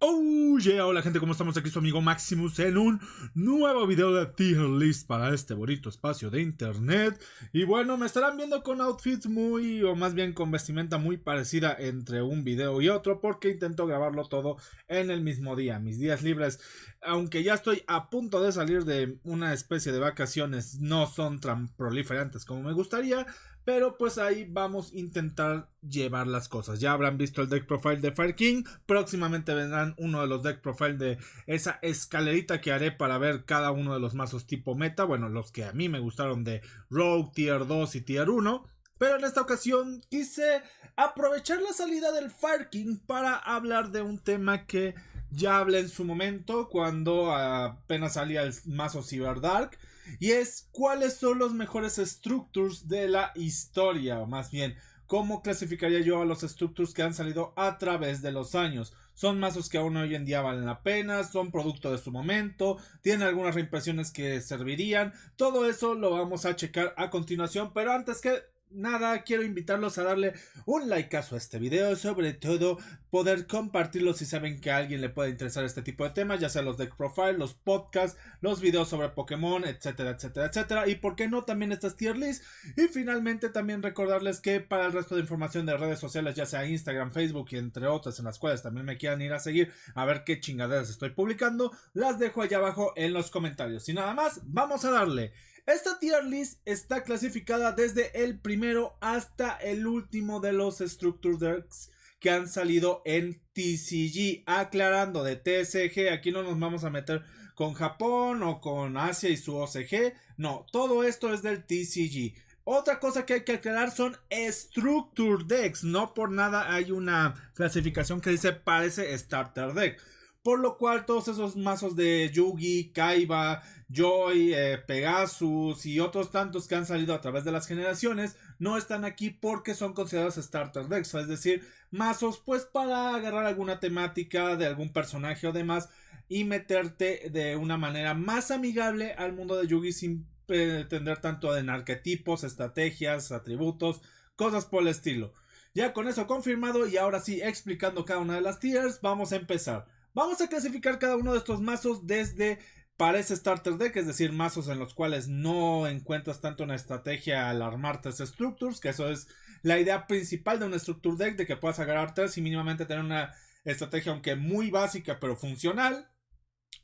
Oh yeah, hola gente, ¿cómo estamos? Aquí su amigo Maximus en un nuevo video de tier list para este bonito espacio de internet. Y bueno, me estarán viendo con outfits o más bien con vestimenta muy parecida entre un video y otro, porque intento grabarlo todo en el mismo día. Mis días libres, aunque ya estoy a punto de salir de una especie de vacaciones, no son tan proliferantes como me gustaría. Pero pues ahí vamos a intentar llevar las cosas. Ya habrán visto el deck profile de Fire King. Próximamente vendrán uno de los deck profile de esa escalerita que haré para ver cada uno de los mazos tipo meta. Bueno, los que a mí me gustaron de Rogue, Tier 2 y Tier 1. Pero en esta ocasión quise aprovechar la salida del Fire King para hablar de un tema que ya hablé en su momento cuando apenas salía el mazo Cyberdark. Y es cuáles son los mejores structures de la historia, o más bien, cómo clasificaría yo a los structures que han salido a través de los años. Son mazos que aún hoy en día valen la pena, son producto de su momento, tienen algunas reimpresiones que servirían. Todo eso lo vamos a checar a continuación, pero antes que nada, quiero invitarlos a darle un likeazo a este video, sobre todo poder compartirlo si saben que a alguien le puede interesar este tipo de temas, ya sea los deck profile, los podcasts, los videos sobre Pokémon, etcétera, etcétera, etcétera, y por qué no también estas tier lists. Y finalmente también recordarles que para el resto de información de redes sociales, ya sea Instagram, Facebook y entre otras en las cuales también me quieran ir a seguir a ver qué chingaderas estoy publicando, las dejo allá abajo en los comentarios. Y nada más, vamos a darle. Esta tier list está clasificada desde el primero hasta el último de los Structure Decks que han salido en TCG. Aclarando, de TCG, aquí no nos vamos a meter con Japón o con Asia y su OCG. No, todo esto es del TCG. Otra cosa que hay que aclarar son Structure Decks. No por nada hay una clasificación que dice parece Starter Deck. Por lo cual todos esos mazos de Yugi, Kaiba, Joy, Pegasus y otros tantos que han salido a través de las generaciones no están aquí porque son considerados starter decks, es decir, mazos pues para agarrar alguna temática de algún personaje o demás y meterte de una manera más amigable al mundo de Yugi sin pretender tanto en arquetipos, estrategias, atributos, cosas por el estilo. Ya con eso confirmado y ahora sí explicando cada una de las tiers, vamos a empezar. Vamos a clasificar cada uno de estos mazos desde parece starter deck, es decir, mazos en los cuales no encuentras tanto una estrategia al armar 3 structures, que eso es la idea principal de un structure deck, de que puedas agarrar 3 y mínimamente tener una estrategia aunque muy básica pero funcional.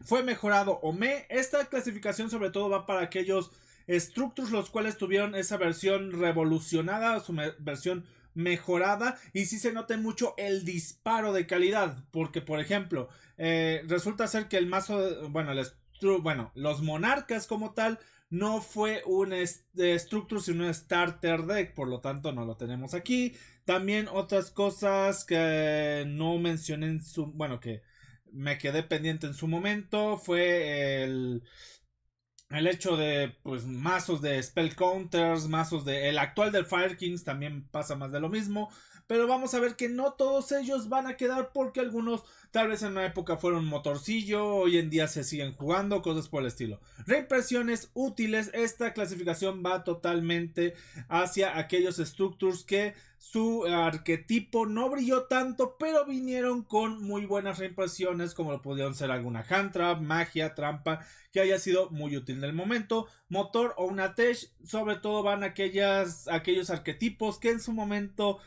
Fue mejorado o esta clasificación sobre todo va para aquellos structures los cuales tuvieron esa versión revolucionada, su versión mejorada, y sí se nota mucho el disparo de calidad, porque por ejemplo resulta ser que el mazo, los monarcas como tal no fue un structure sino un starter deck, por lo tanto no lo tenemos aquí. También otras cosas que no mencioné en su, que me quedé pendiente en su momento fue el hecho de pues mazos de spell counters, mazos de el actual del Fire Kings también pasa más de lo mismo, pero vamos a ver que no todos ellos van a quedar porque algunos tal vez en una época fueron motorcillo, hoy en día se siguen jugando, cosas por el estilo. Reimpresiones útiles, esta clasificación va totalmente hacia aquellos structures que su arquetipo no brilló tanto, pero vinieron con muy buenas reimpresiones, como lo pudieron ser alguna hand trap, magia, trampa, que haya sido muy útil en el momento. Motor o una tech, sobre todo van aquellos arquetipos que en su momento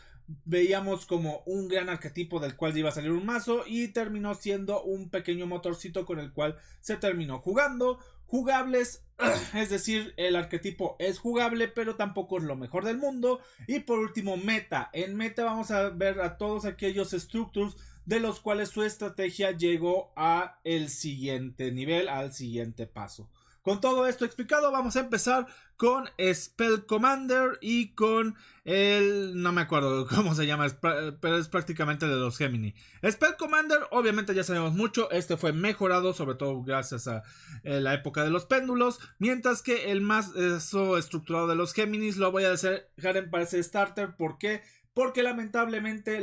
veíamos como un gran arquetipo del cual iba a salir un mazo y terminó siendo un pequeño motorcito con el cual se terminó jugando. Jugables, es decir, el arquetipo es jugable pero tampoco es lo mejor del mundo. Y por último, meta. En meta vamos a ver a todos aquellos structures de los cuales su estrategia llegó a el siguiente nivel, al siguiente paso. Con todo esto explicado, vamos a empezar con Spell Commander y con no me acuerdo cómo se llama, pero es prácticamente de los Gemini. Spell Commander, obviamente ya sabemos mucho, este fue mejorado, sobre todo gracias a la época de los péndulos, mientras que el más estructurado de los Geminis lo voy a dejar en parece starter. ¿Por qué? porque lamentablemente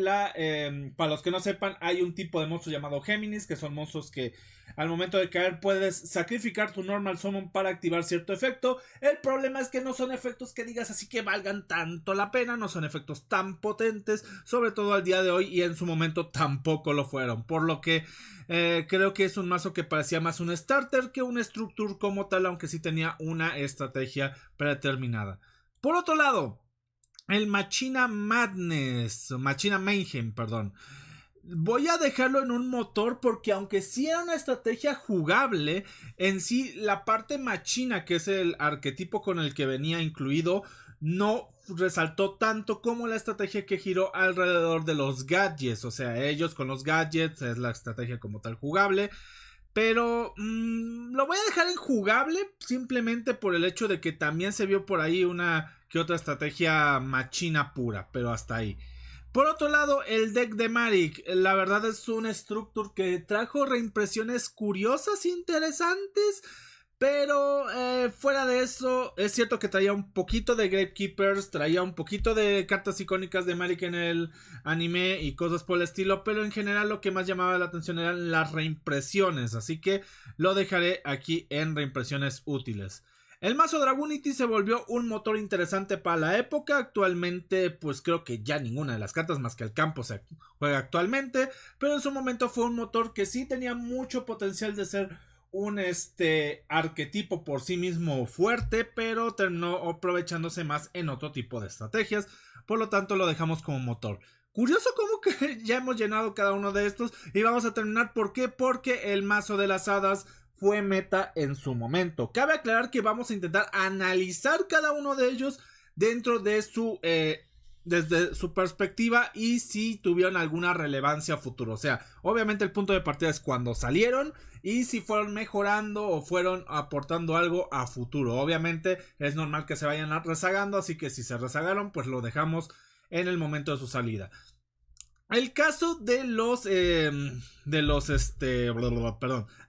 para los que no sepan, hay un tipo de monstruo llamado Géminis, que son monstruos que al momento de caer puedes sacrificar tu normal summon para activar cierto efecto. El problema es que no son efectos que digas así que valgan tanto la pena, no son efectos tan potentes, sobre todo al día de hoy, y en su momento tampoco lo fueron, por lo que creo que es un mazo que parecía más un starter que un structure como tal, aunque sí tenía una estrategia predeterminada. Por otro lado, el Machina Mayhem, perdón. Voy a dejarlo en un motor porque aunque sí era una estrategia jugable, en sí la parte machina, que es el arquetipo con el que venía incluido, no resaltó tanto como la estrategia que giró alrededor de los gadgets. O sea, ellos con los gadgets es la estrategia como tal jugable. Pero lo voy a dejar en jugable simplemente por el hecho de que también se vio por ahí una que otra estrategia machina pura, pero hasta ahí. Por otro lado, el deck de Marik, la verdad es un structure que trajo reimpresiones curiosas e interesantes, pero fuera de eso, es cierto que traía un poquito de Gravekeepers, traía un poquito de cartas icónicas de Marik en el anime y cosas por el estilo, pero en general lo que más llamaba la atención eran las reimpresiones, así que lo dejaré aquí en reimpresiones útiles. El mazo Dragunity se volvió un motor interesante para la época. Actualmente pues creo que ya ninguna de las cartas más que el campo se juega actualmente, pero en su momento fue un motor que sí tenía mucho potencial de ser un arquetipo por sí mismo fuerte, pero terminó aprovechándose más en otro tipo de estrategias, por lo tanto lo dejamos como motor. Curioso como que ya hemos llenado cada uno de estos y vamos a terminar. ¿Por qué? Porque el mazo de las hadas fue meta en su momento. Cabe aclarar que vamos a intentar analizar cada uno de ellos dentro de desde su perspectiva y si tuvieron alguna relevancia a futuro. O sea, obviamente el punto de partida es cuando salieron y si fueron mejorando o fueron aportando algo a futuro. Obviamente es normal que se vayan rezagando, así que si se rezagaron pues lo dejamos en el momento de su salida. El caso de los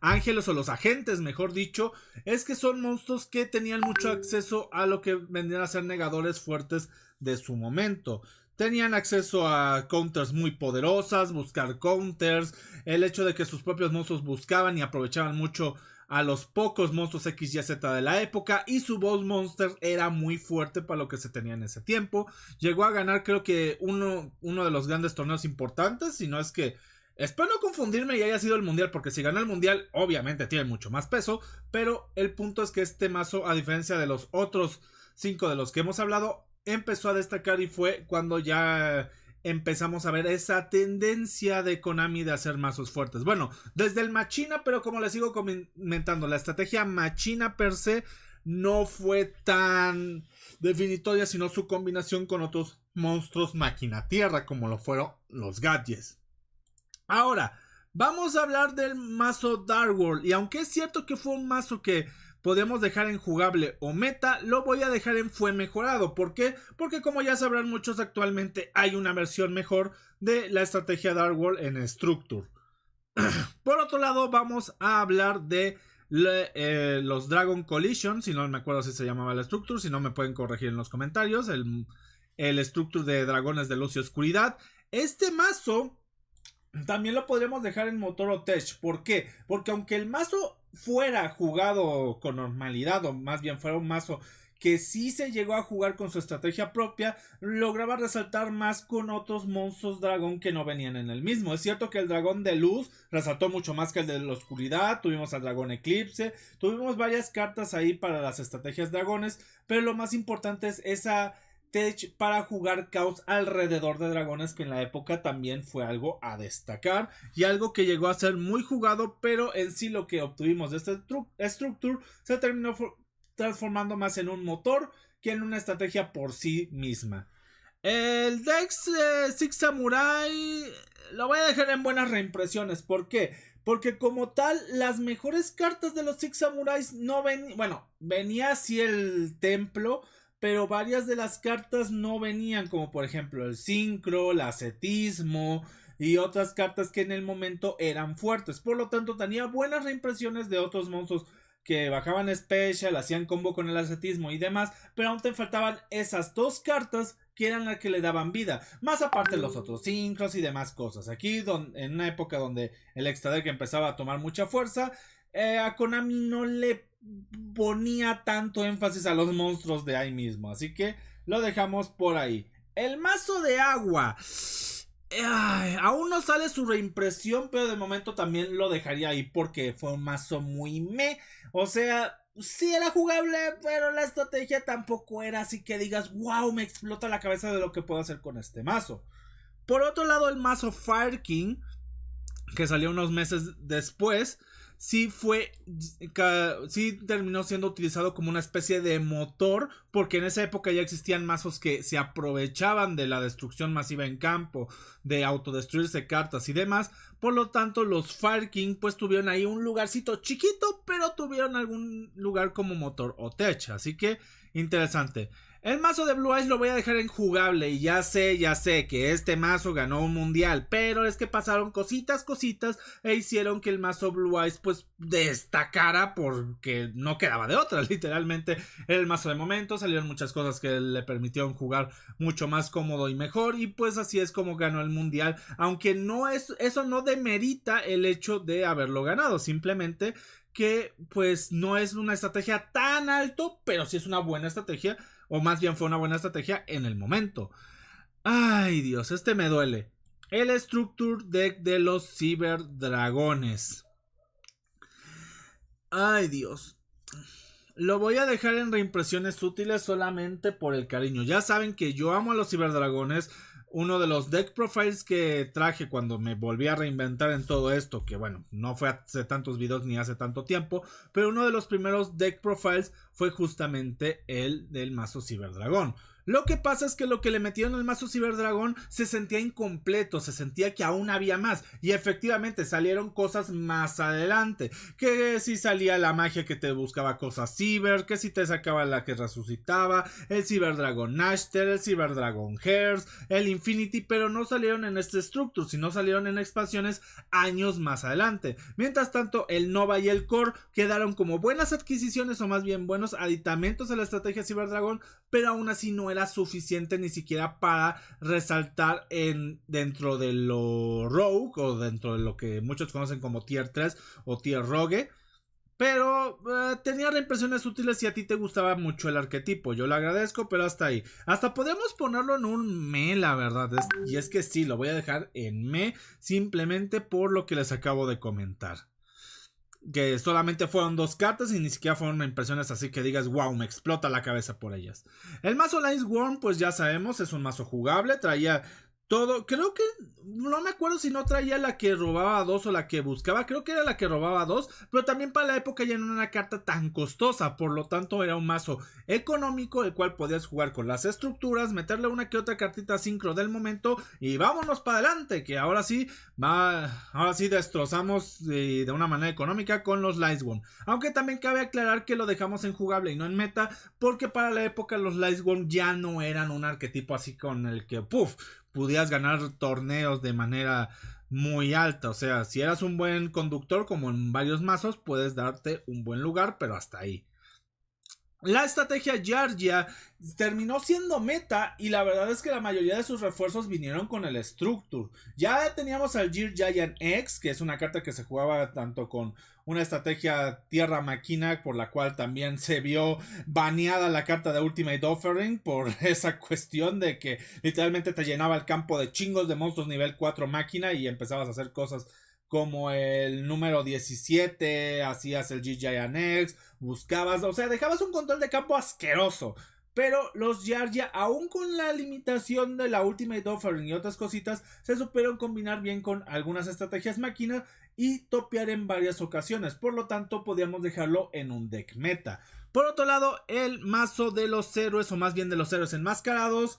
ángeles o los agentes, mejor dicho, es que son monstruos que tenían mucho acceso a lo que vendrían a ser negadores fuertes de su momento. Tenían acceso a counters muy poderosas, buscar counters, el hecho de que sus propios monstruos buscaban y aprovechaban mucho a los pocos monstruos X, Y, Z de la época, y su boss monster era muy fuerte para lo que se tenía en ese tiempo. Llegó a ganar creo que uno de los grandes torneos importantes, si no es que, espero no confundirme y haya sido el mundial, porque si ganó el mundial obviamente tiene mucho más peso, pero el punto es que este mazo, a diferencia de los otros 5 de los que hemos hablado, empezó a destacar y fue cuando ya empezamos a ver esa tendencia de Konami de hacer mazos fuertes. Bueno, desde el Machina, pero como les sigo comentando, la estrategia Machina per se no fue tan definitoria, sino su combinación con otros monstruos máquina tierra, como lo fueron los gadgets. Ahora, vamos a hablar del mazo Dark World, y aunque es cierto que fue un mazo que podemos dejar en jugable o meta, lo voy a dejar en fue mejorado. ¿Por qué? Porque como ya sabrán muchos, actualmente hay una versión mejor de la estrategia Dark World en Structure. Por otro lado, vamos a hablar de los Dragon Collision, si no me acuerdo si se llamaba la Structure, si no me pueden corregir en los comentarios, el Structure de Dragones de Luz y Oscuridad. Este mazo también lo podríamos dejar en motor o tech. ¿Por qué? Porque aunque el mazo fuera jugado con normalidad, o más bien fuera un mazo que sí se llegó a jugar con su estrategia propia, lograba resaltar más con otros monstruos dragón que no venían en el mismo. Es cierto que el dragón de luz resaltó mucho más que el de la oscuridad, tuvimos al dragón eclipse, tuvimos varias cartas ahí para las estrategias dragones, pero lo más importante es esa tech para jugar caos alrededor de dragones, que en la época también fue algo a destacar y algo que llegó a ser muy jugado, pero en sí lo que obtuvimos de este structure se terminó transformando más en un motor que en una estrategia por sí misma. El Dex Six Samurai lo voy a dejar en buenas reimpresiones. ¿Por qué? Porque como tal, las mejores cartas de los Six Samurais no venían. Bueno, venía así el templo, pero varias de las cartas no venían, como por ejemplo el sincro, el ascetismo y otras cartas que en el momento eran fuertes. Por lo tanto, tenía buenas reimpresiones de otros monstruos que bajaban special, hacían combo con el ascetismo y demás, pero aún te faltaban esas dos cartas que eran las que le daban vida, más aparte los otros sincros y demás cosas. Aquí en una época donde el extra deck empezaba a tomar mucha fuerza, a Konami no le ponía tanto énfasis a los monstruos de ahí mismo, así que lo dejamos por ahí. El mazo de agua, aún no sale su reimpresión, pero de momento también lo dejaría ahí porque fue un mazo muy meh. O sea, sí era jugable, pero la estrategia tampoco era así que digas, wow, me explota la cabeza de lo que puedo hacer con este mazo. Por otro lado, el mazo Fire King, que salió unos meses después, sí terminó siendo utilizado como una especie de motor, porque en esa época ya existían mazos que se aprovechaban de la destrucción masiva en campo, de autodestruirse cartas y demás. Por lo tanto, los Fire King pues tuvieron ahí un lugarcito chiquito, pero tuvieron algún lugar como motor o tech, así que interesante. El mazo de Blue Eyes lo voy a dejar en jugable y ya sé que este mazo ganó un mundial, pero es que pasaron cositas e hicieron que el mazo Blue Eyes pues destacara porque no quedaba de otra, literalmente era el mazo de momento, salieron muchas cosas que le permitieron jugar mucho más cómodo y mejor y pues así es como ganó el mundial, aunque eso no demerita el hecho de haberlo ganado, simplemente que pues no es una estrategia tan alto, pero sí es una buena estrategia. O más bien fue una buena estrategia en el momento. Ay, Dios, este me duele. El Structure Deck de los Ciberdragones. Ay, Dios. Lo voy a dejar en reimpresiones útiles solamente por el cariño. Ya saben que yo amo a los Ciberdragones. Uno de los deck profiles que traje cuando me volví a reinventar en todo esto, que bueno, no fue hace tantos videos ni hace tanto tiempo, pero uno de los primeros deck profiles fue justamente el del mazo Ciberdragón. Lo que pasa es que lo que le metieron al mazo Ciberdragón se sentía incompleto, se sentía que aún había más. Y efectivamente salieron cosas más adelante. Que si salía la magia que te buscaba cosas ciber, que si te sacaba la que resucitaba, el Ciberdragón Nashter, el Ciberdragón Hairs, el Infinity, pero no salieron en este Structure, sino salieron en expansiones años más adelante. Mientras tanto, el Nova y el Core quedaron como buenas adquisiciones o más bien buenos aditamentos a la estrategia Ciberdragón, pero aún así no era suficiente ni siquiera para resaltar dentro de lo Rogue o dentro de lo que muchos conocen como Tier 3 o Tier Rogue. Pero tenía reimpresiones útiles si a ti te gustaba mucho el arquetipo. Yo lo agradezco, pero hasta ahí. Hasta podemos ponerlo en un me, la verdad. Y es que sí, lo voy a dejar en me simplemente por lo que les acabo de comentar. Que solamente fueron 2 cartas y ni siquiera fueron impresiones así que digas wow, me explota la cabeza por ellas. El mazo Lance Worm pues ya sabemos, es un mazo jugable, traía todo, creo que no me acuerdo si no traía la que robaba 2 o la que buscaba, creo que era la que robaba 2, pero también para la época ya no era una carta tan costosa, por lo tanto era un mazo económico el cual podías jugar con las estructuras, meterle una que otra cartita sincro del momento y vámonos para adelante, que ahora sí destrozamos de una manera económica con los Lightworm, aunque también cabe aclarar que lo dejamos en jugable y no en meta, porque para la época los Lightworm ya no eran un arquetipo así con el que pudieras ganar torneos de manera muy alta. O sea, si eras un buen conductor, como en varios mazos, puedes darte un buen lugar, pero hasta ahí. La estrategia Yargia terminó siendo meta y la verdad es que la mayoría de sus refuerzos vinieron con el Structure. Ya teníamos al Gear Giant X, que es una carta que se jugaba tanto con una estrategia Tierra Máquina, por la cual también se vio baneada la carta de Ultimate Offering por esa cuestión de que literalmente te llenaba el campo de chingos de monstruos nivel 4 máquina y empezabas a hacer cosas como el número 17, hacías el Giant X, buscabas, o sea, dejabas un control de campo asqueroso. Pero los Yargia, aún con la limitación de la Ultimate Offering y otras cositas, se supieron combinar bien con algunas estrategias máquina y topear en varias ocasiones. Por lo tanto, podíamos dejarlo en un deck meta. Por otro lado, el mazo de los héroes, o más bien de los héroes enmascarados,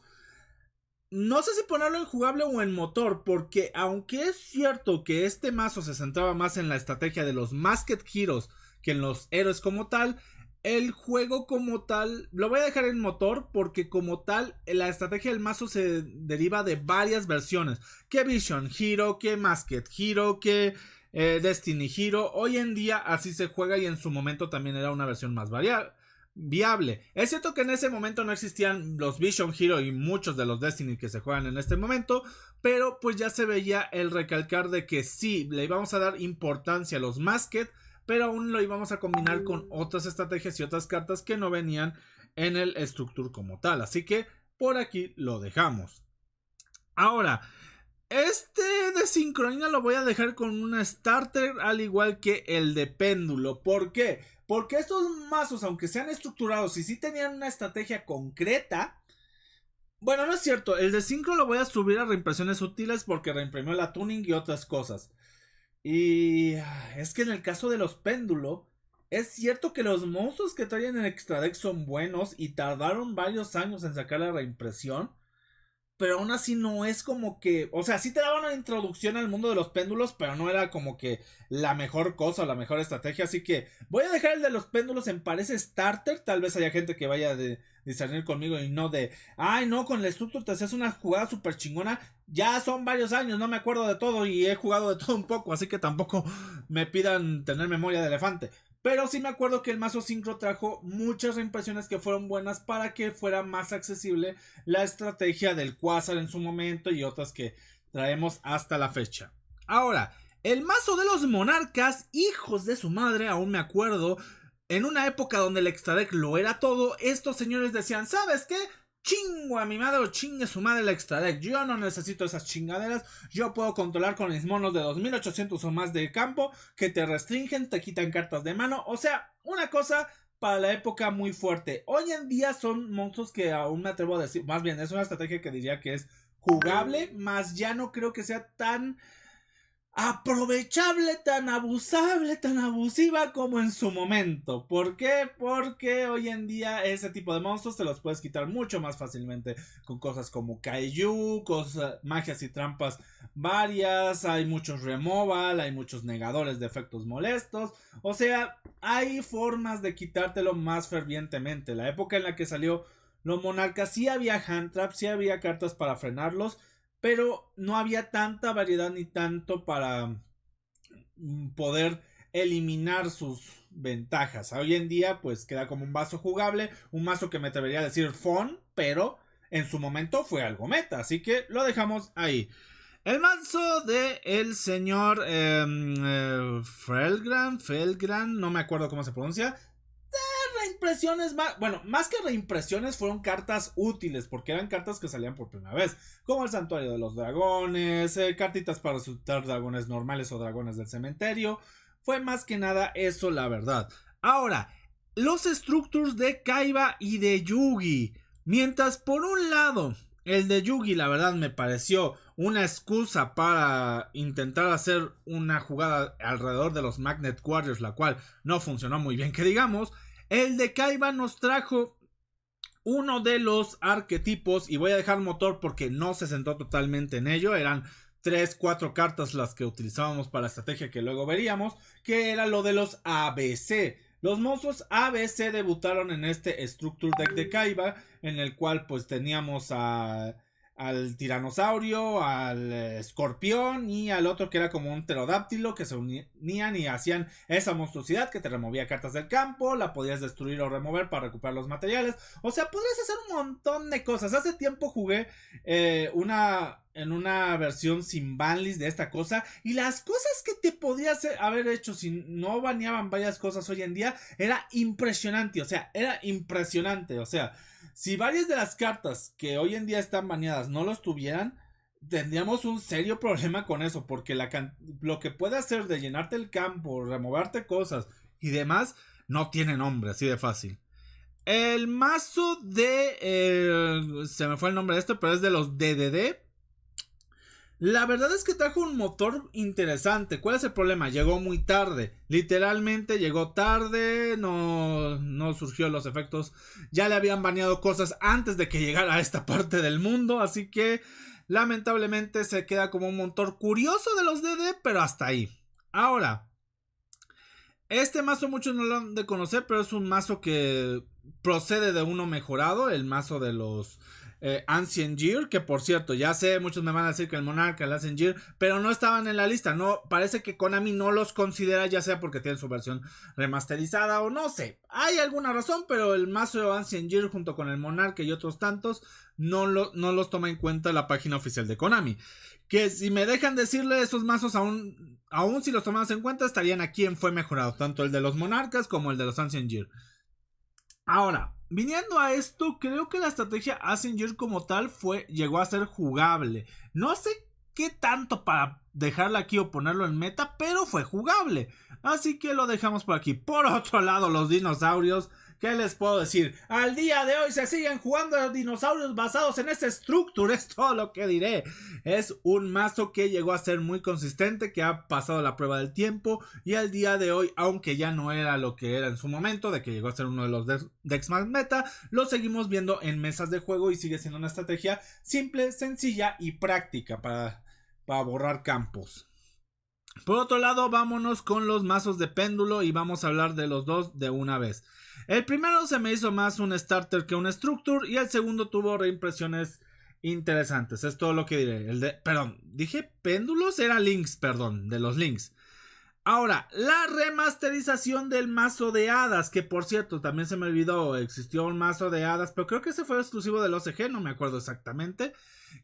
no sé si ponerlo en jugable o en motor, porque aunque es cierto que este mazo se centraba más en la estrategia de los Masked Heroes que en los héroes como tal, el juego como tal lo voy a dejar en motor porque como tal la estrategia del mazo se deriva de varias versiones, que Vision Hero, que Masked Hero, que Destiny Hero. Hoy en día así se juega y en su momento también era una versión más variada. viable. Es cierto que en ese momento no existían los Vision Hero y muchos de los Destiny que se juegan en este momento, pero pues ya se veía el recalcar de que sí, le íbamos a dar importancia a los Masked, pero aún lo íbamos a combinar con otras estrategias y otras cartas que no venían en el Structure como tal. Así que por aquí lo dejamos. Ahora, este de sincronía lo voy a dejar con una starter, al igual que el de péndulo. ¿Por qué? Porque estos mazos, aunque sean estructurados y sí tenían una estrategia concreta, bueno, no es cierto, el de sincro lo voy a subir a reimpresiones útiles porque reimprimió la tuning y otras cosas. Y es que en el caso de los péndulo, es cierto que los monstruos que traen en Extra Deck son buenos y tardaron varios años en sacar la reimpresión. Pero aún así no es como que, o sea, sí te daba una introducción al mundo de los péndulos, pero no era como que la mejor cosa o la mejor estrategia. Así que voy a dejar el de los péndulos en parece starter. Tal vez haya gente que vaya a discernir conmigo y no de, ay no, con el Structure te haces una jugada súper chingona. Ya son varios años, no me acuerdo de todo y he jugado de todo un poco, así que tampoco me pidan tener memoria de elefante. Pero sí me acuerdo que el mazo sincro trajo muchas reimpresiones que fueron buenas para que fuera más accesible la estrategia del Quasar en su momento y otras que traemos hasta la fecha. Ahora, el mazo de los monarcas, hijos de su madre, aún me acuerdo, en una época donde el extra deck lo era todo, estos señores decían, ¿sabes qué? Chingo a mi madre o chingue su madre el extra deck. Yo no necesito esas chingaderas. Yo puedo controlar con mis monos de 2800 o más de campo que te restringen, te quitan cartas de mano. O sea, una cosa para la época muy fuerte. Hoy en día son monstruos que aún me atrevo a decir, más bien es una estrategia que diría que es jugable, más ya no creo que sea tan aprovechable, tan abusable, tan abusiva como en su momento. ¿Por qué? Porque hoy en día ese tipo de monstruos te los puedes quitar mucho más fácilmente con cosas como Kaiju, magias y trampas varias, hay muchos removal, hay muchos negadores de efectos molestos, o sea, hay formas de quitártelo más fervientemente. La época en la que salió los monarcas sí había hand traps, sí había cartas para frenarlos, pero no había tanta variedad ni tanto para poder eliminar sus ventajas. Hoy en día pues queda como un mazo jugable, un mazo que me atrevería a decir fun, pero en su momento fue algo meta, así que lo dejamos ahí. El mazo de el señor Felgran, no me acuerdo cómo se pronuncia. Reimpresiones más, bueno, más que reimpresiones fueron cartas útiles, porque eran cartas que salían por primera vez, como el Santuario de los Dragones, cartitas para resucitar dragones normales o dragones del cementerio. Fue más que nada eso, la verdad. Ahora, los structures de Kaiba y de Yugi. Mientras por un lado el de Yugi la verdad me pareció una excusa para intentar hacer una jugada alrededor de los Magnet Warriors, la cual no funcionó muy bien que digamos, el de Kaiba nos trajo uno de los arquetipos, y voy a dejar motor porque no se centró totalmente en ello, eran 3-4 cartas las que utilizábamos para la estrategia que luego veríamos, que era lo de los ABC. Los monstruos ABC debutaron en este Structure Deck de Kaiba, en el cual pues teníamos al tiranosaurio, al escorpión y al otro que era como un pterodáctilo, que se unían y hacían esa monstruosidad que te removía cartas del campo, la podías destruir o remover para recuperar los materiales. O sea, podrías hacer un montón de cosas. Hace tiempo jugué en una versión sin banlist de esta cosa, y las cosas que te podías haber hecho si no baneaban varias cosas hoy en día era impresionante. O sea, si varias de las cartas que hoy en día están baneadas no los tuvieran, tendríamos un serio problema con eso, porque lo que puede hacer de llenarte el campo, removerte cosas y demás, no tiene nombre, así de fácil. El mazo de... se me fue el nombre de esto, pero es de los DDD. La verdad es que trajo un motor interesante. ¿Cuál es el problema? Llegó muy tarde. Literalmente llegó tarde. No surgió los efectos. Ya le habían baneado cosas antes de que llegara a esta parte del mundo. Así que lamentablemente se queda como un motor curioso de los DD, pero hasta ahí. Ahora, este mazo muchos no lo han de conocer, pero es un mazo que procede de uno mejorado. El mazo de los Ancient Gear, que por cierto, ya sé, muchos me van a decir que el Monarca, el Ancient Gear, pero no estaban en la lista, no, parece que Konami no los considera, ya sea porque tienen su versión remasterizada o no sé, hay alguna razón, pero el mazo Ancient Gear junto con el Monarca y otros tantos no los toma en cuenta la página oficial de Konami. Que si me dejan decirle esos mazos aún si los tomamos en cuenta, estarían aquí en Fue Mejorado, tanto el de los Monarcas como el de los Ancient Gear. Ahora, viniendo a esto, creo que la estrategia Ancient Gear como tal llegó a ser jugable. No sé qué tanto para dejarla aquí o ponerlo en meta, pero fue jugable. Así que lo dejamos por aquí. Por otro lado, los dinosaurios. ¿Qué les puedo decir? Al día de hoy se siguen jugando dinosaurios basados en este Structure. Es todo lo que diré. Es un mazo que llegó a ser muy consistente, que ha pasado la prueba del tiempo. Y al día de hoy, aunque ya no era lo que era en su momento, de que llegó a ser uno de los decks más meta, lo seguimos viendo en mesas de juego y sigue siendo una estrategia simple, sencilla y práctica para borrar campos. Por otro lado, vámonos con los mazos de péndulo y vamos a hablar de los dos de una vez. El primero se me hizo más un starter que un structure y el segundo tuvo reimpresiones interesantes. Es todo lo que diré. Dije péndulos, era links, de los links. Ahora, la remasterización del mazo de hadas, que por cierto, también se me olvidó, existió un mazo de hadas, pero creo que ese fue exclusivo del OCG, no me acuerdo exactamente,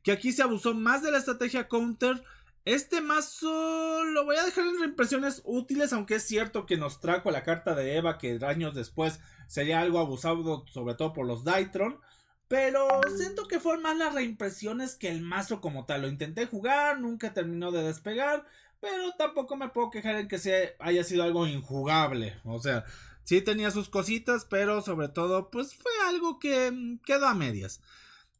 que aquí se abusó más de la estrategia counter. Este mazo lo voy a dejar en reimpresiones útiles, aunque es cierto que nos trajo la carta de Eva, que años después sería algo abusado, sobre todo por los Dytron. Pero siento que fueron más las reimpresiones que el mazo como tal. Lo intenté jugar, nunca terminó de despegar, pero tampoco me puedo quejar en que haya sido algo injugable. O sea, sí tenía sus cositas, pero sobre todo pues fue algo que quedó a medias.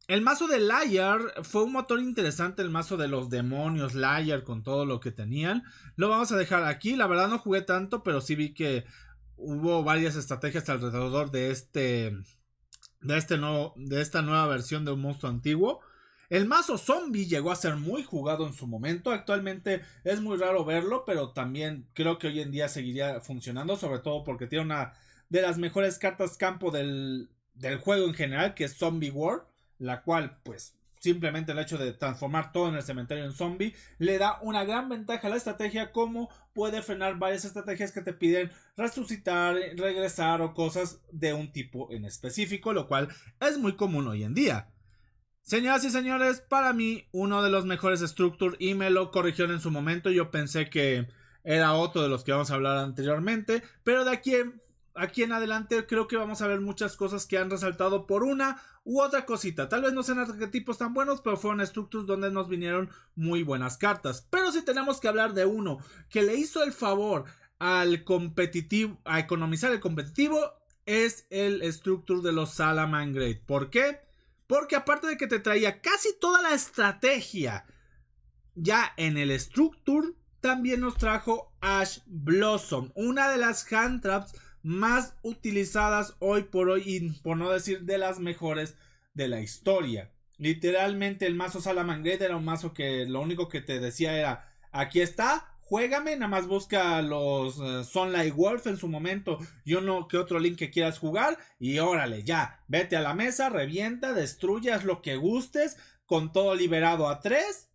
El mazo de Liar fue un motor interesante, el mazo de los demonios Liar con todo lo que tenían. Lo vamos a dejar aquí, la verdad no jugué tanto, pero sí vi que hubo varias estrategias alrededor de esta nueva versión de un monstruo antiguo. El mazo zombie llegó a ser muy jugado en su momento. Actualmente es muy raro verlo, pero también creo que hoy en día seguiría funcionando, sobre todo porque tiene una de las mejores cartas campo del juego en general, que es Zombie War, la cual pues simplemente el hecho de transformar todo en el cementerio en zombie le da una gran ventaja a la estrategia, como puede frenar varias estrategias que te piden resucitar, regresar o cosas de un tipo en específico, lo cual es muy común hoy en día. Señoras y señores, para mí uno de los mejores Structure, y me lo corrigieron en su momento, yo pensé que era otro de los que vamos a hablar anteriormente, pero de aquí en adelante creo que vamos a ver muchas cosas que han resaltado por una u otra cosita. Tal vez no sean arquetipos tan buenos, pero fueron Structures donde nos vinieron muy buenas cartas. Pero si tenemos que hablar de uno que le hizo el favor al competitivo, a economizar el competitivo, es el Structure de los Salamangreat. ¿Por qué? Porque aparte de que te traía casi toda la estrategia ya en el Structure, también nos trajo Ash Blossom, una de las hand traps más utilizadas hoy por hoy, y por no decir de las mejores de la historia. Literalmente el mazo Salamangreat era un mazo que lo único que te decía era: aquí está, juégame, nada más busca los Sunlight Wolf en su momento y uno que otro link que quieras jugar, y órale, ya, vete a la mesa, revienta, destruye, haz lo que gustes, con todo liberado a 3.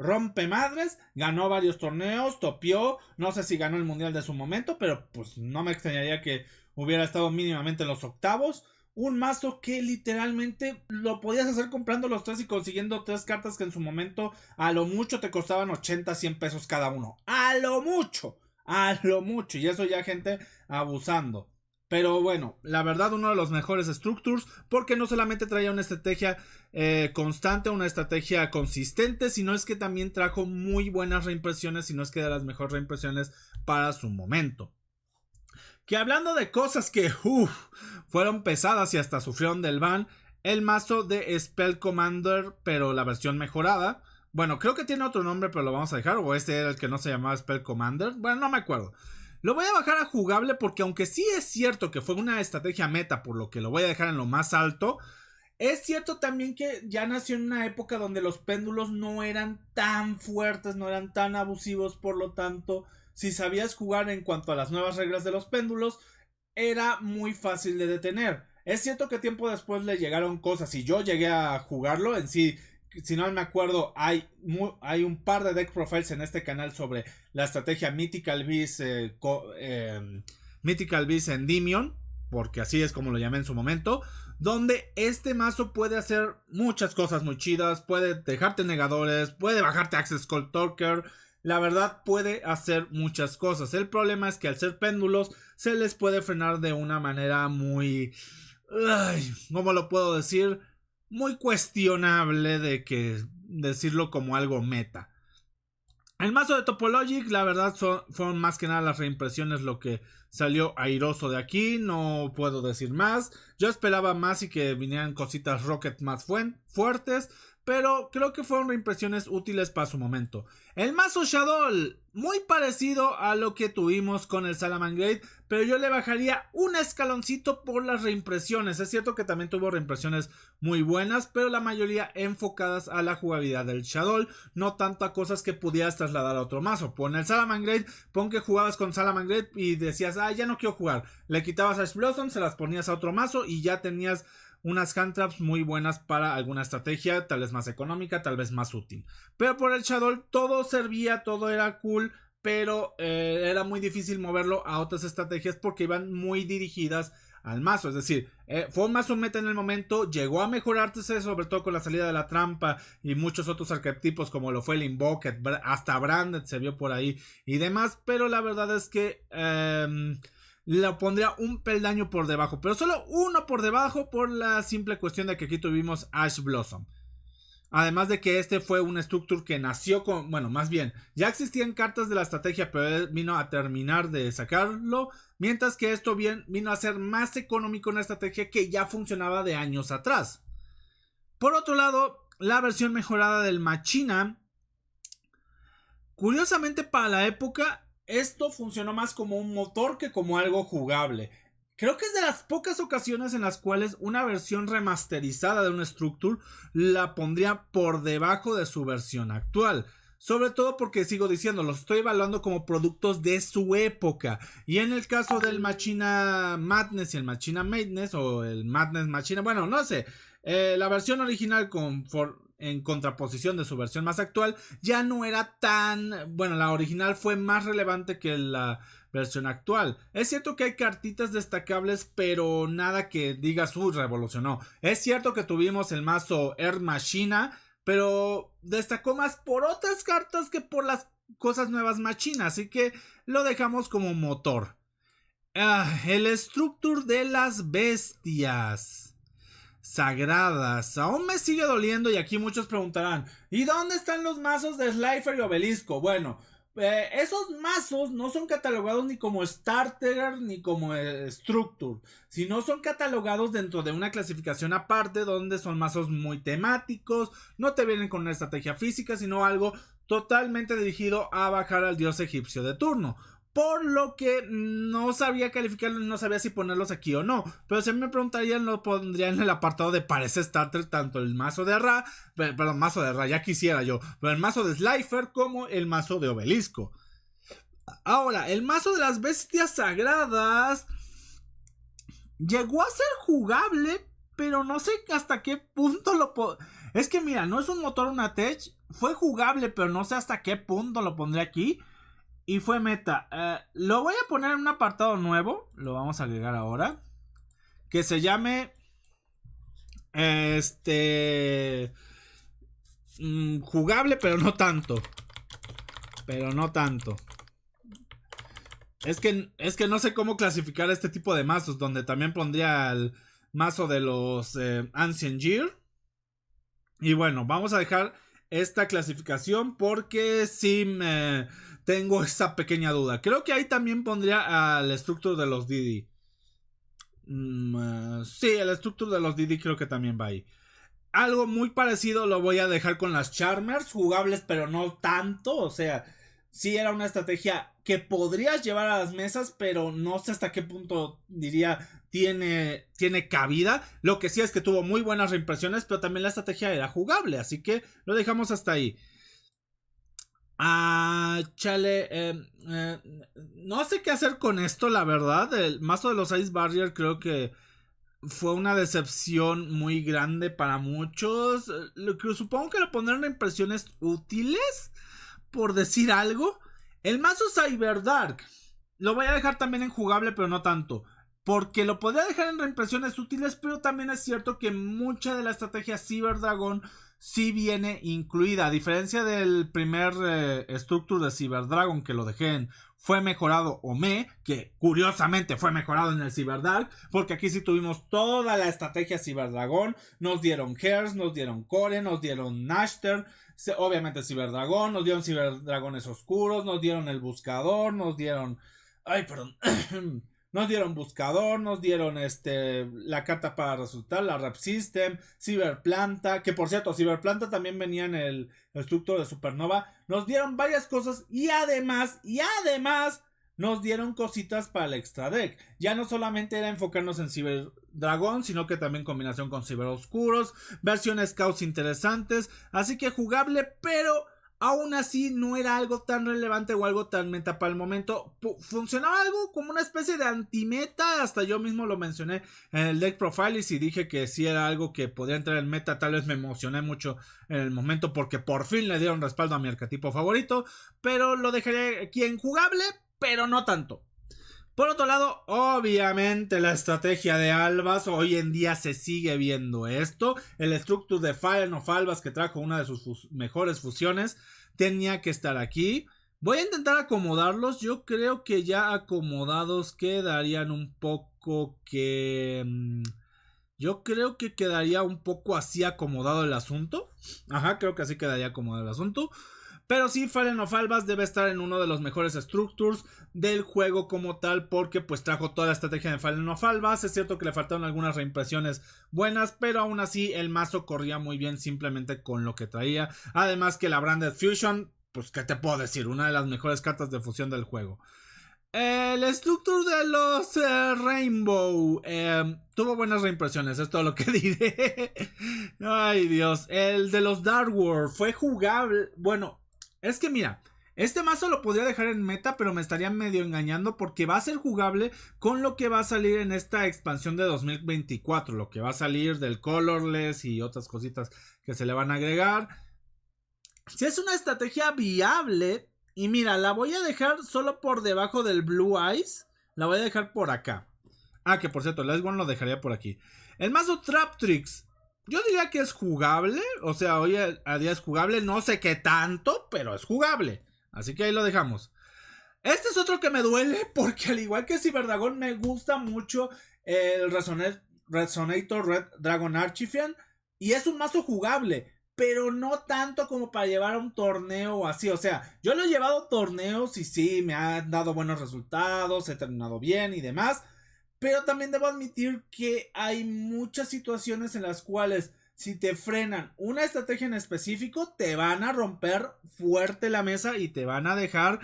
Rompe madres, ganó varios torneos, topió, no sé si ganó el mundial de su momento, pero pues no me extrañaría que hubiera estado mínimamente en los octavos. Un mazo que literalmente lo podías hacer comprando los 3 y consiguiendo 3 cartas que en su momento a lo mucho te costaban 80, 100 pesos cada uno. A lo mucho, y eso ya gente abusando. Pero bueno, la verdad uno de los mejores Structures, porque no solamente traía una estrategia constante, una estrategia consistente, sino es que también trajo muy buenas reimpresiones, sino es que de las mejores reimpresiones para su momento. Que hablando de cosas que fueron pesadas y hasta sufrieron del ban, el mazo de Spell Commander, pero la versión mejorada. Bueno, creo que tiene otro nombre, pero lo vamos a dejar, o este era el que no se llamaba Spell Commander, bueno, no me acuerdo. Lo voy a bajar a jugable porque aunque sí es cierto que fue una estrategia meta, por lo que lo voy a dejar en lo más alto, es cierto también que ya nació en una época donde los péndulos no eran tan fuertes, no eran tan abusivos, por lo tanto, si sabías jugar en cuanto a las nuevas reglas de los péndulos, era muy fácil de detener. Es cierto que tiempo después le llegaron cosas y yo llegué a jugarlo en sí. Si no me acuerdo, hay un par de deck profiles en este canal sobre la estrategia Mythical Beast, Mythical Beast Endymion, porque así es como lo llamé en su momento, donde este mazo puede hacer muchas cosas muy chidas, puede dejarte negadores, puede bajarte Access Cold Talker, la verdad puede hacer muchas cosas. El problema es que al ser péndulos se les puede frenar de una manera muy... ¿cómo lo puedo decir? Muy cuestionable de que decirlo como algo meta. El mazo de Topologic, la verdad, fueron más que nada las reimpresiones lo que salió airoso de aquí. No puedo decir más. Yo esperaba más y que vinieran cositas Rocket más fuertes. Pero creo que fueron reimpresiones útiles para su momento. El mazo Shadow, muy parecido a lo que tuvimos con el Salamangreat, pero yo le bajaría un escaloncito por las reimpresiones. Es cierto que también tuvo reimpresiones muy buenas, pero la mayoría enfocadas a la jugabilidad del Shadow, no tanto a cosas que pudieras trasladar a otro mazo. Pon el Salamangreat, pon que jugabas con Salamangreat y decías, ya no quiero jugar. Le quitabas a Ash Blossom, se las ponías a otro mazo y ya tenías unas hand traps muy buenas para alguna estrategia, tal vez más económica, tal vez más útil. Pero por el Shadow todo servía, todo era cool, pero era muy difícil moverlo a otras estrategias porque iban muy dirigidas al mazo. Es decir, fue un mazo meta en el momento, llegó a mejorarse sobre todo con la salida de la trampa y muchos otros arquetipos como lo fue el Invoker, hasta Branded se vio por ahí y demás, pero la verdad es que... lo pondría un peldaño por debajo, pero solo uno por debajo por la simple cuestión de que aquí tuvimos Ash Blossom. Además de que este fue un structure que nació con... Bueno, más bien, ya existían cartas de la estrategia, pero él vino a terminar de sacarlo. Mientras que esto vino a ser más económico en una estrategia que ya funcionaba de años atrás. Por otro lado, la versión mejorada del Machina. Curiosamente para la época, esto funcionó más como un motor que como algo jugable. Creo que es de las pocas ocasiones en las cuales una versión remasterizada de un Structure la pondría por debajo de su versión actual. Sobre todo porque sigo diciendo, los estoy evaluando como productos de su época. Y en el caso del Machina Madness y el Machina Madness, o el Madness Machina, bueno, no sé. La versión original en contraposición de su versión más actual, ya no era tan... Bueno, la original fue más relevante que la versión actual. Es cierto que hay cartitas destacables, pero nada que digas, revolucionó. Es cierto que tuvimos el mazo Air Machina, pero destacó más por otras cartas que por las cosas nuevas Machina, así que lo dejamos como motor. El Structure de las bestias sagradas. Aún me sigue doliendo y aquí muchos preguntarán, ¿y dónde están los mazos de Slifer y Obelisco? Bueno, esos mazos no son catalogados ni como Starter ni como Structure, sino son catalogados dentro de una clasificación aparte donde son mazos muy temáticos, no te vienen con una estrategia física, sino algo totalmente dirigido a bajar al dios egipcio de turno. Por lo que no sabía calificarlos, no sabía si ponerlos aquí o no. Pero si me preguntarían, lo pondría en el apartado de parece starter tanto el mazo de Ra, perdón, mazo de Ra, ya quisiera yo, pero el mazo de Slifer como el mazo de Obelisco. Ahora, el mazo de las bestias sagradas llegó a ser jugable, pero no sé hasta qué punto lo Es que mira, no es un motor, una tech, fue jugable, pero no sé hasta qué punto lo pondré aquí. Y fue meta. Lo voy a poner en un apartado nuevo. Lo vamos a agregar ahora. Que se llame... jugable, pero no tanto. Pero no tanto. Es que no sé cómo clasificar este tipo de mazos. Donde también pondría el mazo de los Ancient Year. Y bueno, vamos a dejar esta clasificación porque sí tengo esa pequeña duda. Creo que ahí también pondría al Structure de los Didi. Sí, el Structure de los Didi creo que también va ahí. Algo muy parecido lo voy a dejar con las Charmers, jugables pero no tanto. O sea, sí era una estrategia que podrías llevar a las mesas, pero no sé hasta qué punto diría tiene cabida. Lo que sí es que tuvo muy buenas reimpresiones, pero también la estrategia era jugable, así que lo dejamos hasta ahí. Chale, no sé qué hacer con esto, la verdad. El mazo de los Ice Barrier creo que fue una decepción muy grande para muchos. Lo que supongo que le pondrán impresiones útiles, por decir algo. El mazo Cyberdark lo voy a dejar también en jugable, pero no tanto, porque lo podría dejar en reimpresiones útiles, pero también es cierto que mucha de la estrategia Cyberdragon sí viene incluida. A diferencia del primer structure de Cyberdragon, que lo dejé en fue mejorado Ome, que curiosamente fue mejorado en el Cyberdark, porque aquí sí tuvimos toda la estrategia Cyberdragon. Nos dieron Hers, nos dieron Core, nos dieron Nashter, obviamente Cyberdragon, nos dieron Cyberdragones oscuros, nos dieron el buscador, nos dieron... Ay, perdón. Nos dieron buscador, nos dieron la carta para resucitar, la Rep System, Cyberplanta, que por cierto, Cyberplanta también venía en el estructo de Supernova. Nos dieron varias cosas y además nos dieron cositas para el extra deck. Ya no solamente era enfocarnos en Cyberdragon, sino que también combinación con Cyberoscuros, versiones Scouts interesantes, así que jugable, pero... aún así no era algo tan relevante o algo tan meta para el momento. Funcionaba algo como una especie de antimeta. Hasta yo mismo lo mencioné en el deck profile y dije que sí era algo que podía entrar en meta. Tal vez me emocioné mucho en el momento porque por fin le dieron respaldo a mi arquetipo favorito. Pero lo dejaré aquí en jugable, pero no tanto. Por otro lado, obviamente la estrategia de Albas, hoy en día se sigue viendo esto. El Structure de Fire of Albas, que trajo una de sus mejores fusiones, tenía que estar aquí. Voy a intentar acomodarlos. Yo creo que ya acomodados quedarían un poco que... yo creo que quedaría un poco así acomodado el asunto. Ajá, creo que así quedaría acomodado el asunto. Pero sí, Fallen of Albas debe estar en uno de los mejores structures del juego como tal, porque pues trajo toda la estrategia de Fallen of Albas. Es cierto que le faltaron algunas reimpresiones buenas, pero aún así el mazo corría muy bien simplemente con lo que traía. Además que la Branded Fusion, pues qué te puedo decir, una de las mejores cartas de fusión del juego. El structure de los Rainbow tuvo buenas reimpresiones, es todo lo que diré. Ay Dios, el de los Dark World fue jugable, bueno... es que mira, este mazo lo podría dejar en meta, pero me estaría medio engañando porque va a ser jugable con lo que va a salir en esta expansión de 2024. Lo que va a salir del Colorless y otras cositas que se le van a agregar. Si es una estrategia viable, y mira, la voy a dejar solo por debajo del Blue Eyes. La voy a dejar por acá. Ah, que por cierto, el Ice One lo dejaría por aquí. El mazo Traptrix. Yo diría que es jugable, o sea, hoy a día es jugable, no sé qué tanto, pero es jugable. Así que ahí lo dejamos. Este es otro que me duele porque al igual que Cyberdragon me gusta mucho el Resonator Red Dragon Archifian y es un mazo jugable, pero no tanto como para llevar a un torneo o así. O sea, yo lo he llevado a torneos y sí, me han dado buenos resultados, he terminado bien y demás. Pero también debo admitir que hay muchas situaciones en las cuales si te frenan una estrategia en específico, te van a romper fuerte la mesa y te van a dejar...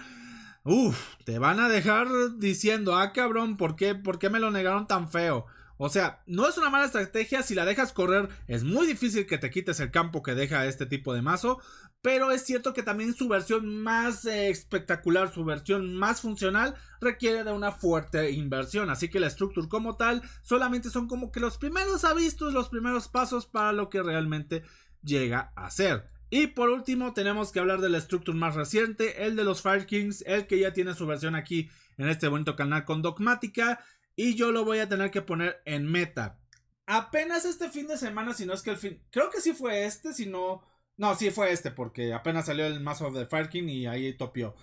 te van a dejar diciendo, ah cabrón, ¿por qué me lo negaron tan feo? O sea, no es una mala estrategia, si la dejas correr es muy difícil que te quites el campo que deja este tipo de mazo, pero es cierto que también su versión más espectacular, su versión más funcional requiere de una fuerte inversión, así que la structure como tal solamente son como que los primeros avisos, los primeros pasos para lo que realmente llega a ser. Y por último tenemos que hablar del structure más reciente, el de los Fire Kings, el que ya tiene su versión aquí en este bonito canal con Dogmática. Y yo lo voy a tener que poner en meta. Apenas este fin de semana, si no es que el fin... creo que sí fue este, si no... no, sí fue este, porque apenas salió el Mazo de Fire King y ahí topió.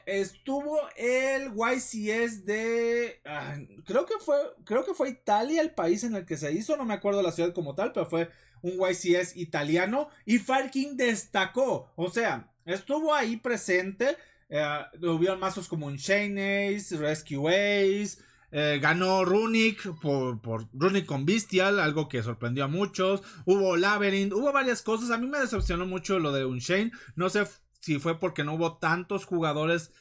Estuvo el YCS de... creo que fue Italia el país en el que se hizo. No me acuerdo la ciudad como tal, pero fue un YCS italiano. Y Fire King destacó. O sea, estuvo ahí presente. Hubieron mazos como Unchained Ace, Rescue Ace... ganó Runic por Runic con Bestial, algo que sorprendió a muchos. Hubo Labyrinth, hubo varias cosas. A mí me decepcionó mucho lo de Unchained. No sé si fue porque no hubo tantos jugadores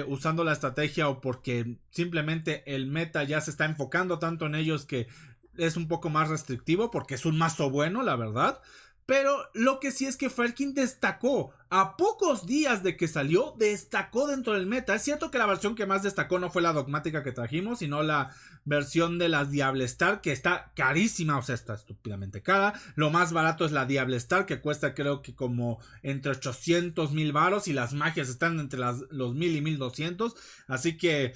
usando la estrategia o porque simplemente el meta ya se está enfocando tanto en ellos que es un poco más restrictivo, porque es un mazo bueno, la verdad. Pero lo que sí es que Fyrkin destacó. A pocos días de que salió, destacó dentro del meta. Es cierto que la versión que más destacó no fue la dogmática que trajimos, sino la versión de las Diable Star, que está carísima, o sea, está estúpidamente cara. Lo más barato es la Diable Star, que cuesta creo que como entre 800,000 varos, y las magias están entre los 1000 y 1200. Así que,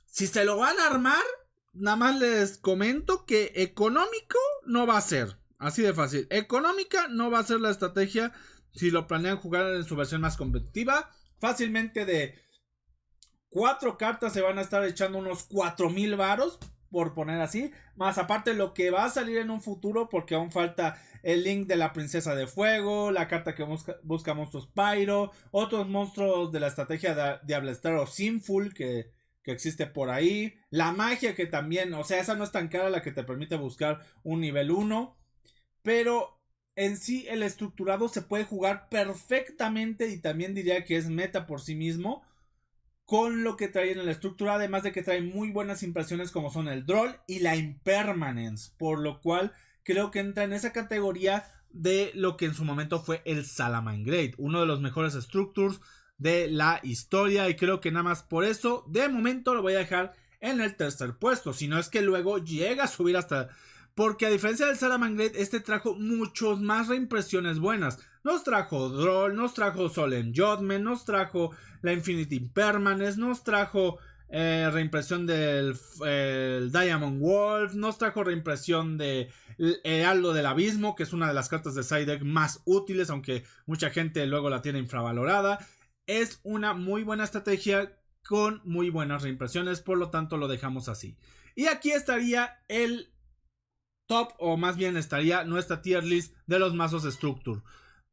si se lo van a armar, nada más les comento que económico no va a ser. Así de fácil. Económica no va a ser la estrategia si lo planean jugar en su versión más competitiva. Fácilmente de 4 cartas se van a estar echando unos 4000 varos, por poner así. Más aparte lo que va a salir en un futuro, porque aún falta el Link de la Princesa de Fuego, la carta que busca monstruos Pyro, otros monstruos de la estrategia de Diable Star o Sinful que existe por ahí. La magia que también, o sea, esa no es tan cara, la que te permite buscar un nivel 1. Pero en sí el estructurado se puede jugar perfectamente, y también diría que es meta por sí mismo con lo que trae en el estructurado, además de que trae muy buenas impresiones como son el Droll y la Impermanence, por lo cual creo que entra en esa categoría de lo que en su momento fue el Salamangreat, uno de los mejores structures de la historia, y creo que nada más por eso de momento lo voy a dejar en el tercer puesto, si no es que luego llega a subir hasta... Porque a diferencia del Salamangreat, este trajo muchos más reimpresiones buenas. Nos trajo Droll, nos trajo Solemn Judgment, nos trajo la Infinity Impermanence, nos trajo reimpresión del Diamond Wolf, nos trajo reimpresión de Heraldo del Abismo, que es una de las cartas de side deck más útiles, aunque mucha gente luego la tiene infravalorada. Es una muy buena estrategia con muy buenas reimpresiones, por lo tanto lo dejamos así. Y aquí estaría el top, o más bien estaría nuestra tier list de los mazos Structure.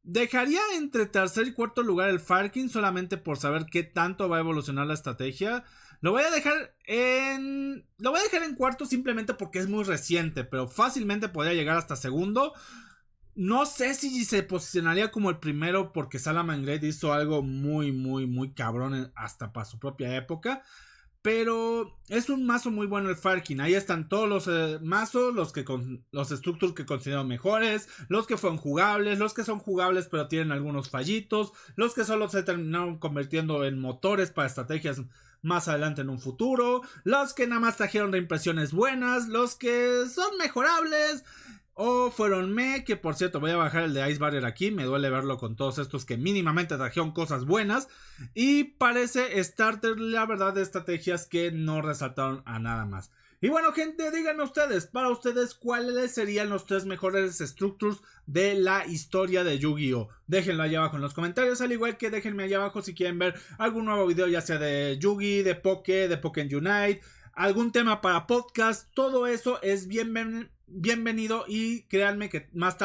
Dejaría entre tercer y cuarto lugar el Fyrkin, solamente por saber qué tanto va a evolucionar la estrategia. Lo voy a dejar en cuarto simplemente porque es muy reciente, pero fácilmente podría llegar hasta segundo. No sé si se posicionaría como el primero, porque Salamangreat hizo algo muy, muy, muy cabrón hasta para su propia época. Pero es un mazo muy bueno el Fyrkin. Ahí están todos los mazos, los structures que considero mejores, los que fueron jugables, los que son jugables pero tienen algunos fallitos, los que solo se terminaron convirtiendo en motores para estrategias más adelante en un futuro, los que nada más trajeron reimpresiones buenas, los que son mejorables o fueron que por cierto voy a bajar el de Ice Barrier aquí, me duele verlo con todos estos que mínimamente trajeron cosas buenas, y parece starter la verdad de estrategias que no resaltaron a nada más. Y bueno gente, díganme ustedes, para ustedes cuáles serían los 3 mejores structures de la historia de Yu-Gi-Oh! Déjenlo allá abajo en los comentarios, al igual que déjenme allá abajo si quieren ver algún nuevo video, ya sea de Yu-Gi, de Poké, de Pokémon Unite, algún tema para podcast, todo eso es bienvenido, y créanme que más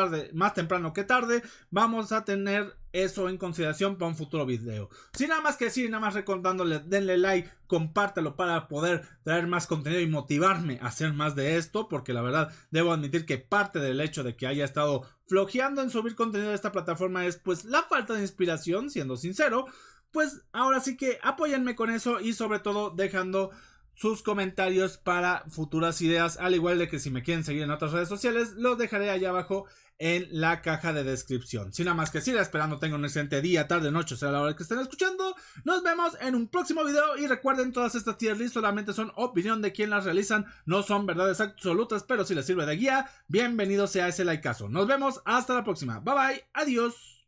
temprano que tarde, vamos a tener eso en consideración para un futuro video. Sin nada más que decir, nada más recordándole, denle like, compártelo para poder traer más contenido y motivarme a hacer más de esto, porque la verdad debo admitir que parte del hecho de que haya estado flojeando en subir contenido de esta plataforma es pues la falta de inspiración, siendo sincero. Pues ahora sí que apóyenme con eso, y sobre todo dejando sus comentarios para futuras ideas, al igual de que si me quieren seguir en otras redes sociales, los dejaré allá abajo en la caja de descripción. Sin nada más que decir, esperando tengan un excelente día, tarde, noche, sea la hora que estén escuchando. Nos vemos en un próximo video, y recuerden, todas estas tier lists solamente son opinión de quien las realizan, no son verdades absolutas, pero si les sirve de guía, bienvenido sea ese likeazo. Nos vemos hasta la próxima, bye bye, adiós.